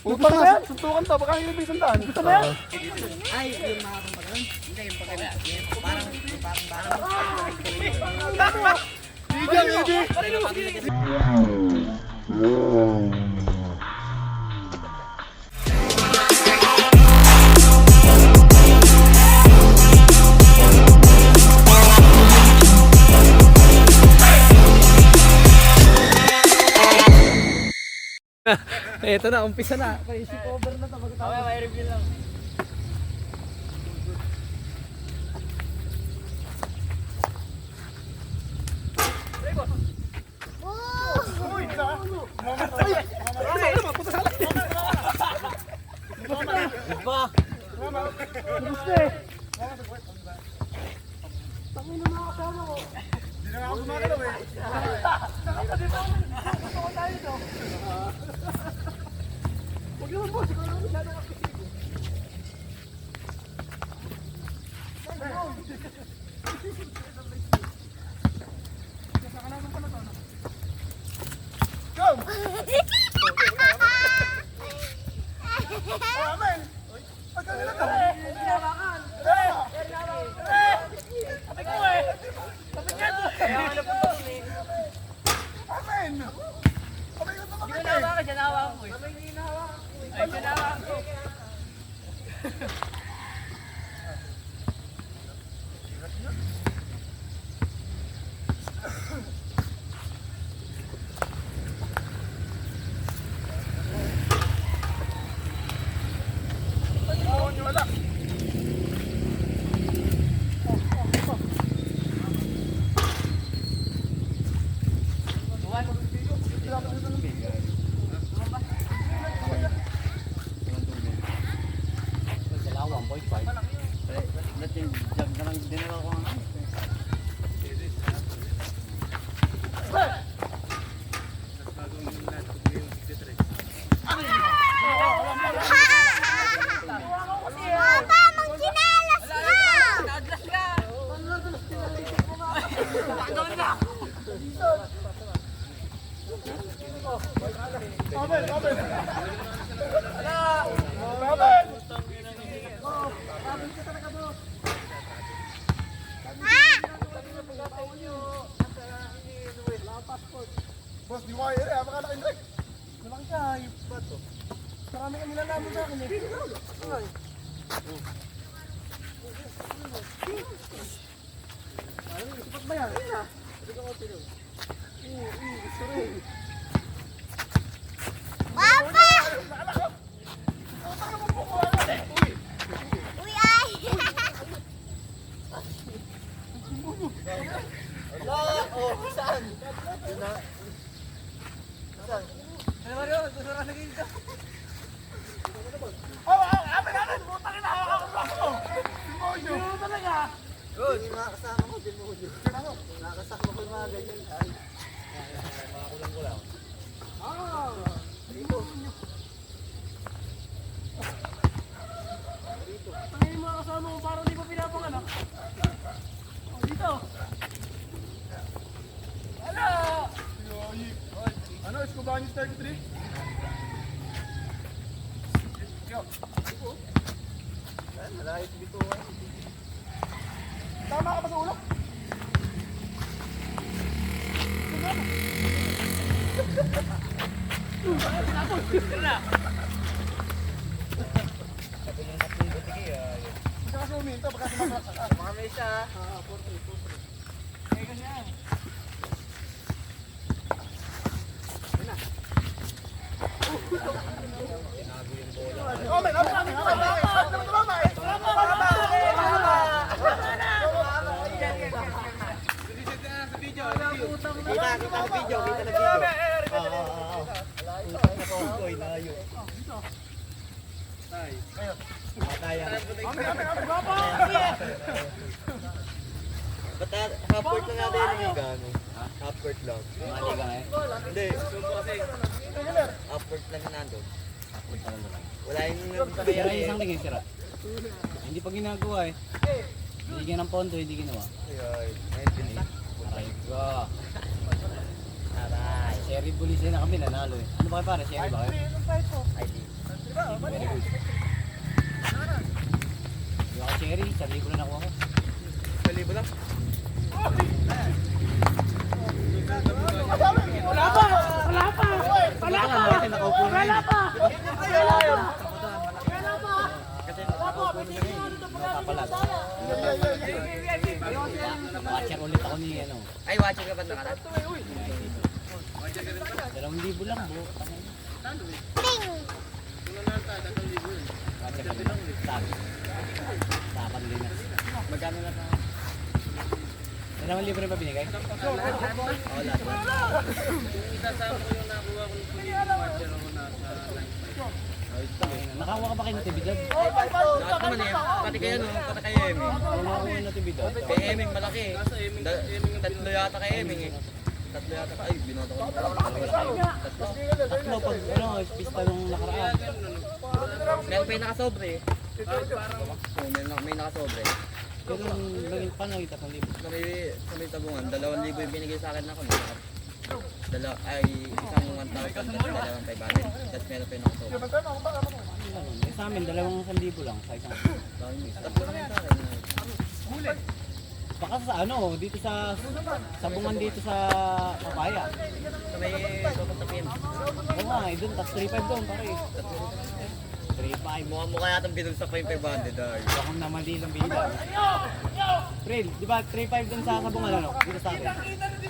Utang na yan. Suntukan to. Baka hindi isang daan. Gusto mo yan? Ay, yung mga kumpagalan? Hindi, yung pagkala. Parang Ito na, umpisa na. Paisip over na ito. okay, may review lang. Boss, di mo kayo rin. Baka naka-inrek. Nalang siya. Bato. Marami kami nalaman sa akin eh. Ay. Ay, sapat ba yan? Hindi ka ko tinong. Gusto rin. Papa! Uy, ay! Saan? Ano ba yun? Gusto na naging ka. Amin! Butang ina! Hawak ako! Demonyo! Sino talaga? Good. Nakakasama ko, demonyo. Nakakasama ko yung mga ganyan. Ay. Mga kulang-kulang. Dito. Tangin yung mga kasama mo parang di pa pinapanganak. Dito. Ano? Ano? Escobanis 33? Yo. Malahit dito. Tama ka ba sa ulo? Hindi kasi uminto, baka sumakas ka. Mga may isa. Kaya ganyan. Oh, may naman kami. Kita na video. Koy na yun. Ba't half court lang natin yung gano'n? Half court lang. Mali ka eh? Hindi. Half court lang na nandun. Wala yung Sira isang tingin, sira. Hindi pa ginagawa eh. Hindi ng pondo, hindi ginawa. Aray ko. Aray. Sherry Bulisin na kami, nanalo eh. Ano ba kayo pare? Sherry ba kayo? ID. 1,000 na nakuha ko. 1,000 lang. Wala pa! Wala pa! Wala pa! Kasi nakaupo na yun. Kasi nakaupo na yun. Nakapalag. Watcher ulit ako ni ano. Ay, watching ka ba nakalat? 2,000 lang bro. Watcher ulit. Tapan linas. Magkano na pa? 2,000 rin ba binigay? Oo, lahat. Nakakuha ka ba kayo ng tibidad? Lahat naman eh. Pati kayo no, pati kayo Eming. Nakakuha ng tibidad. Kay Eming malaki eh. Tatlo yata kay Eming eh. Tatlo yata ka. Ay, binoto ko. Tatlo. Tatlo pag ano, pista nung nakaraan. Meron pa yung nakasobre eh. Oo, may nakasobre. Pero naging paano kita pang libo? Sa may tabungan, 2,000 yung binigay sa akin ako. Isang 1,000 tapos 2,500. Tapos meron pa yung nakasobre. Sa amin, 2,100 lang sa isang. Tatlo naman sa akin. Baka sa ano, dito sa bungan dito sa Papaya. Sa may tututupin. Oo nga, doon, tapos 3,500 doon, pare. 3,500. Mukha yata binulsa pa yung 500 ay. Baka na mali lang bilang. Friend, di ba 3,500 doon sa bungan ano? Dito sa akin.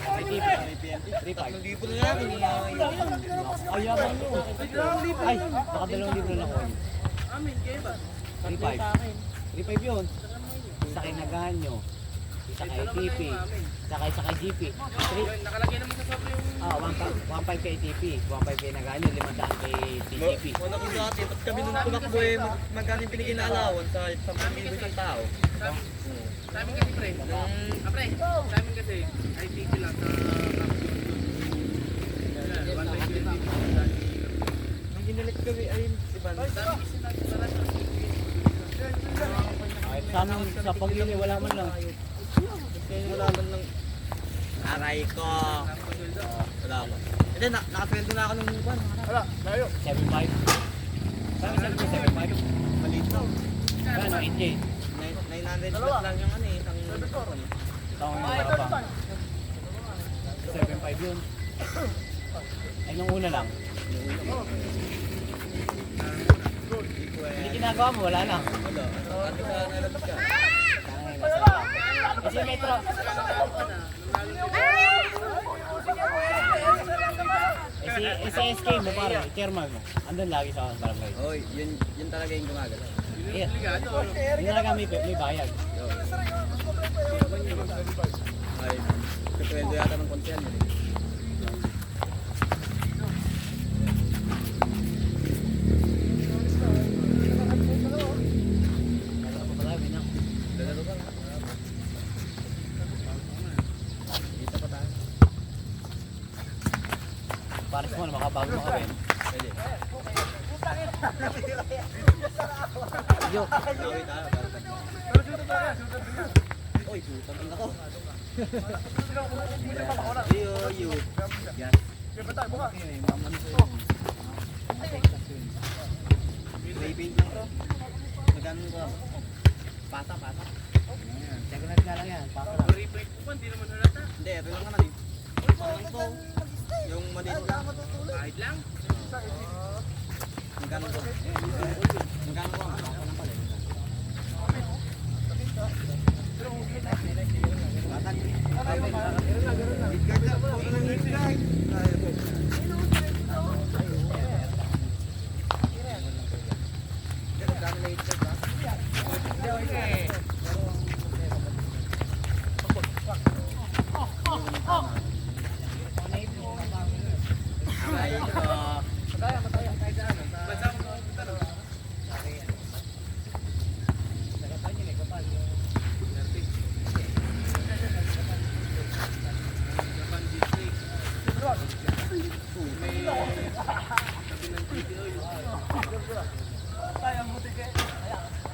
May TV. 3,500. 3,000 na lang. Ay, yaman nyo. Ay, baka 2,000 lang ako. 3,500. 3,500 yun. Isa kay Nagahan nyo. Isa kay TP. Isa kay GP. Nakalagay naman sa sobrang yung... 1,500 kay TP. 1,500 kay Nagahan nyo. 500 kay TGP. Wala ko dati. Tapos kami nung tumakbo eh, magkano yung pinigil na alawan sa 10,000 isang tao. Sa amin kasi pre, pre, sa amin kasi IPP lang sa Nung ginalit kami ay iba. Ay, sa amin, sa pag-ili, wala man lang. Kaya wala man lang. Aray ko. Wala ko. Hindi, nakasweldo na ako nung buwan. Wala, tayo. 7,500. Sabi 7,500. Maliit lang. Kano, 8K. 900 plus lang yung ano eh, isang buwan. Taong yung marapang. 7,500 yun. Ay, nung una lang. Hindi ginagawa mo, wala lang. Wala. Ate ka nalabas ka. Ay, masarap. Kasi Metro. Si SK mo parang, chairman mo. Andun lagi sa barangay. Oy, yun talaga yung gumagalaw. Yeah. Yun talaga may bayad. Ay, kasweldo yata ng konsel. Ano pa pala, binang. Lalaro ka lang. Dito pa tayo. Pares mo, makabago mo kami. Pwede. Yo. Away tayo. Oy, sutan lang ako. Yo. Yes. Kaya tayo, buka. Spray paint lang to. Magkano ko? Pata. Second na lang yan. Paka lang. reprint ko pa, hindi naman halata. Hindi, ito lang naman eh. Parang to. Yung maliit lang. Kahit lang. Magkano to? Magkano ko? Ako lang pala.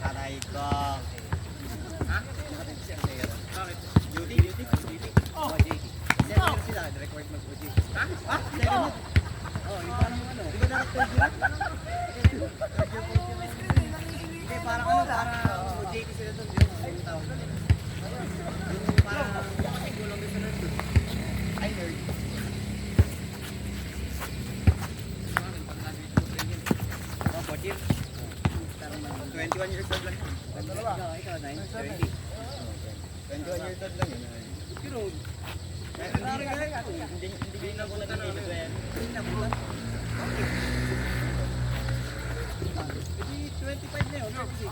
Aray ko. Ha? Bakit? Duty. Oh, JT. Second sila, record mag-OJ. Ha? Ah, second. Oh, yung parang ano. Di ba dapat third year? Hindi, parang ano, parang OJT sila doon. 21 years old lang. Ikaw, 9, 20. 21 years old lang yun. Pero, Hindi na ko nag-deliver yan. hindi 25 na yun. 26.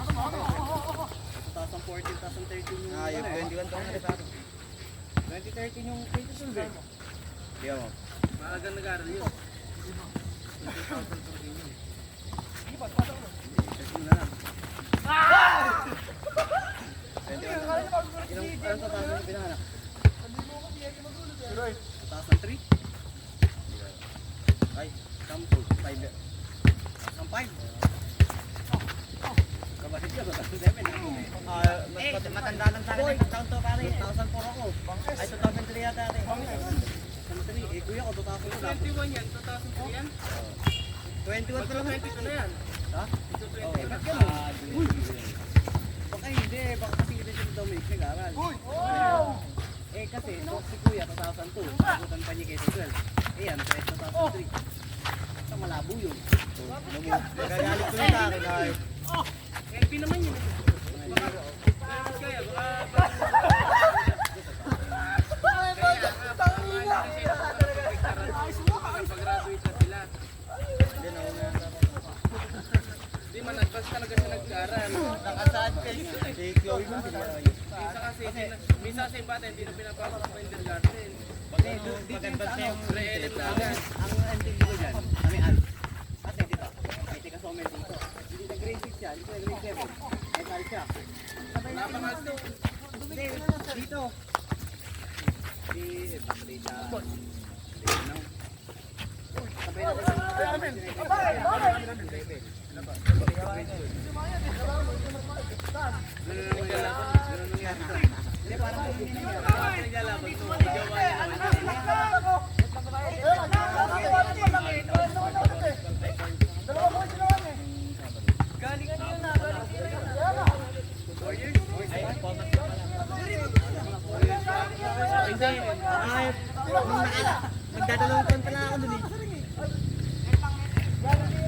2014, 2013 yung... Ah, yung 21 taong na rin sa akin. 2013 yung 22 eh. Di mo. Maagang nag-aaral yun. Ilang tataas yung pinahanak? Pero eh, 2003? Ay, sample. 5. Ang 5? Kabasit ka, 2007. Matanda lang sa akin ng taon to pare. 2004 ako. Ay, 2003 yata rin. 2003, eh kuya ko 2004. 21 yan, 2003 yan. 21 pa lang. 22 na yan. Ha? Ito Oh, 20. ba't gano'n? Uy! Baka hindi, baka kasi hindi siya Dominic nag-aaral. Eh kasi, si Kuya 2002, sagutan pa niya kay 12. Eh yan, kaya 2003. Sa malabo yun. Nagagalit ko lang sa akin ay. LP naman yun. Baka, mas kaya, baka... Pag-graduate na sila. Hindi na una. Hindi man, advance talaga siya nag-aaral. Nakasaan kayo. Si Chloe mo sila. Minsan kasi yung bata, hindi na pinapasok sa kindergarten. Maganda siya yung Pre-LM na agad. Ang intindi ko dyan, kami al. Kasi dito, may tika somer dito. Hindi na grade 6 yan, hindi na grade 7. May tal siya. Napangas to. Hindi, dito. Di, patri sa... Sabay na hindi, parang hindi nangyari. Naglalaban to. Igawa niya naman. Ay, magdadalawang taon pa lang ako dun eh.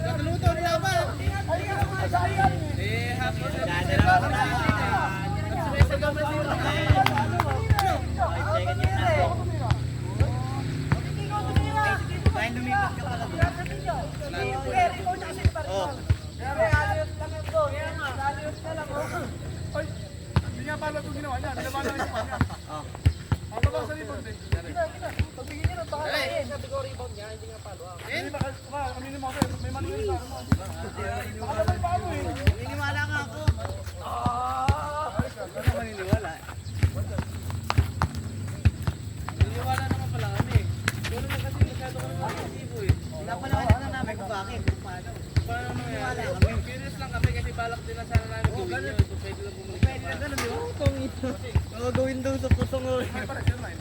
Katulong to, wala ba? Eh, hapon na. Dadalawang taon. Sa gaman sila. Second year na ako. Dahil lumipat ka pala dun. Oh. ay, hindi nga pala ito ginawa niya. Nilaban lang yung kanya. Oh. Ang baba sa rebound eh. Pagbigyan niya rin, baka Ay. eh. Sabi ko rebound niya, hindi nga palo. Hindi, baka, aminin mo ako eh. May manuel sa akin mo. Baka naman palo eh. Naniniwala nga ako. Ah! Ano ka maniniwala? Niniwala naman pala kami. Puro na kasi masyado kami mag-isibo eh. Pinapanawalan na namin kung bakit, kung paano. Paano Niniwala nangyari? kami. Curious lang kami kasi balak din na sana namin gawin yun. Kung pwede lang bumalik Pwede na ganun, di ba? Kung ito. Gagawin daw sa pusong oras. Ay, pare, zero nine.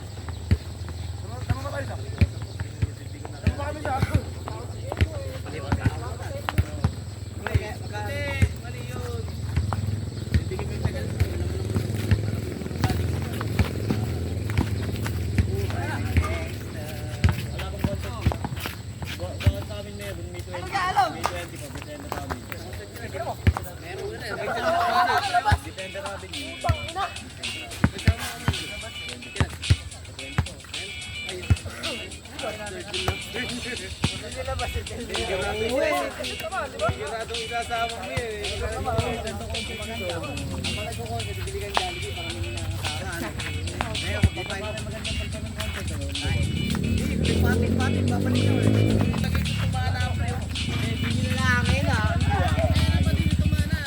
Tama ba tayo sa? Tama ba kami sa? Kasi, mali yun. Hindi kami tagal sa alam mo Wala akong contact. Baka sa amin meron, May 20. May 20 pa, December Avenue. meron na eh. December Avenue. Siguradong isasama mo yun eh. Malay ko ko, bibili kang Jollibee para may nakakasahan. Ngayon, kapag magandang pagtanong content, hindi, patin, babalik yun. Lagay ko tumana ako yun. Hindi na hangin ah. Pati yung tumana.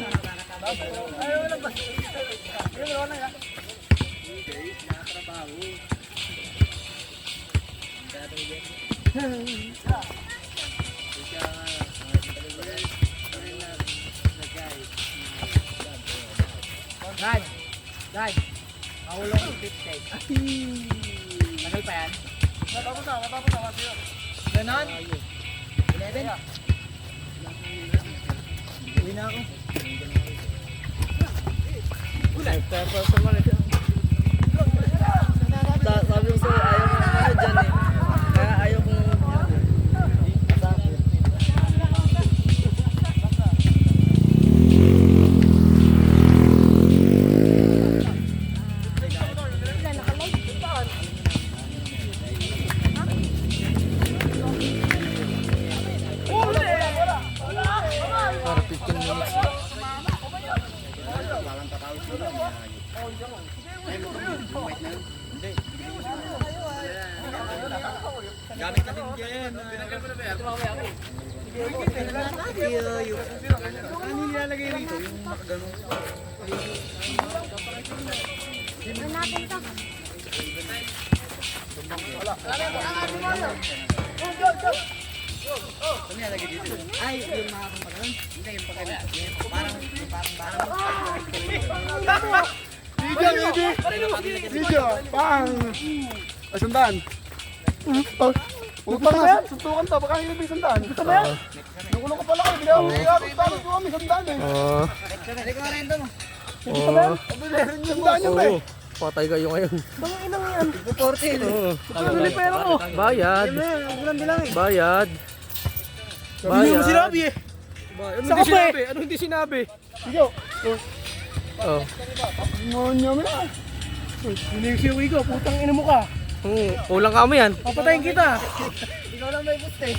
Ay, wala ba? Ayun, wala na yan. Nakatrabaho. Dad, Mahulong yung tip take. Tagal pa yan? matapos na, kasi yun. Ganon? 11? Uwi na ako. Sabi ko sa'yo, ayaw mo naman Gamit na din dyan. Pinagkan mo na ba yan? Tumaway ako. Ano nilalagay rito? Yung nakagano. Hanapin to. Ano nilalagay dito? Ay, yung mga pagkakaroon? Hindi, yung pagkakaroon. Parang Video, pang! Ay, sandaan. Utang na yan, suntukan to, baka hindi sandaan. Gusto ba yan? Nakulong ka pala kayo, ginagawa ko kami sandaan eh. Hindi ko rin ito mo. Gusto ba yan? Sandaan yun ba eh? Patay kayo ngayon. Mga inang yan. Portil. Pagkakali pera ko. Bayad. Ulan bilang eh. Bayad. Hindi mo sinabi eh. Ano hindi sinabi? Ano hindi sinabi? Sige. Oh. Monyo mo na. Sinisiwi ko, putang ina mo ka. Kulang kami yan. Papatayin kita. Ikaw lang may gusto eh.